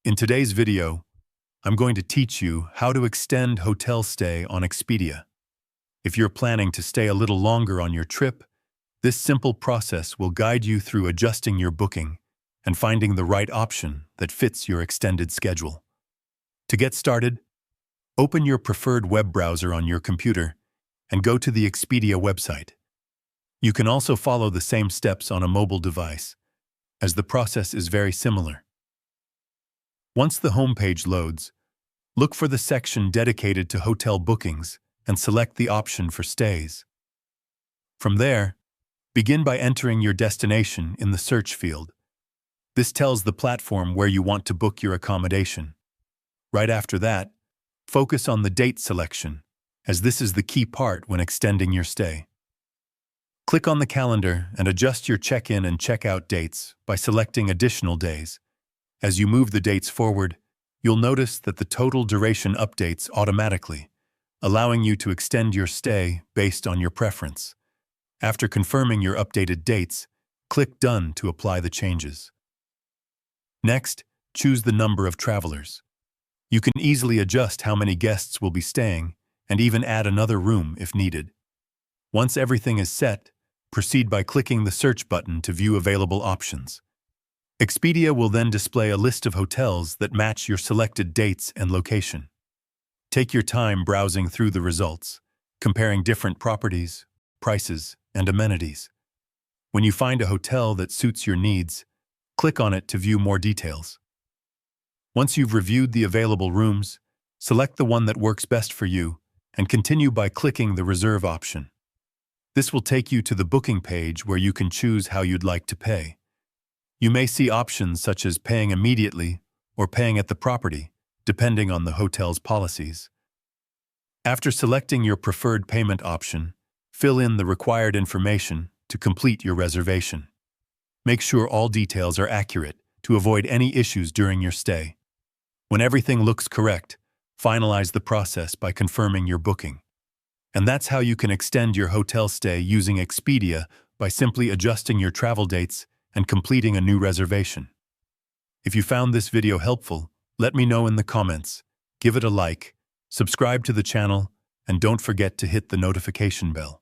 In today's video, I'm going to teach you how to extend hotel stay on Expedia. If you're planning to stay a little longer on your trip, this simple process will guide you through adjusting your booking and finding the right option that fits your extended schedule. To get started, open your preferred web browser on your computer and go to the Expedia website. You can also follow the same steps on a mobile device, as the process is very similar. Once the homepage loads, look for the section dedicated to hotel bookings and select the option for stays. From there, begin by entering your destination in the search field. This tells the platform where you want to book your accommodation. Right after that, focus on the date selection, as this is the key part when extending your stay. Click on the calendar and adjust your check-in and check-out dates by selecting additional days. As you move the dates forward, you'll notice that the total duration updates automatically, allowing you to extend your stay based on your preference. After confirming your updated dates, click Done to apply the changes. Next, choose the number of travelers. You can easily adjust how many guests will be staying and even add another room if needed. Once everything is set, proceed by clicking the search button to view available options. Expedia will then display a list of hotels that match your selected dates and location. Take your time browsing through the results, comparing different properties, prices, and amenities. When you find a hotel that suits your needs, click on it to view more details. Once you've reviewed the available rooms, select the one that works best for you and continue by clicking the Reserve option. This will take you to the booking page where you can choose how you'd like to pay. You may see options such as paying immediately or paying at the property, depending on the hotel's policies. After selecting your preferred payment option, fill in the required information to complete your reservation. Make sure all details are accurate to avoid any issues during your stay. When everything looks correct, finalize the process by confirming your booking. And that's how you can extend your hotel stay using Expedia by simply adjusting your travel dates and completing a new reservation. If you found this video helpful, let me know in the comments, give it a like, subscribe to the channel, and don't forget to hit the notification bell.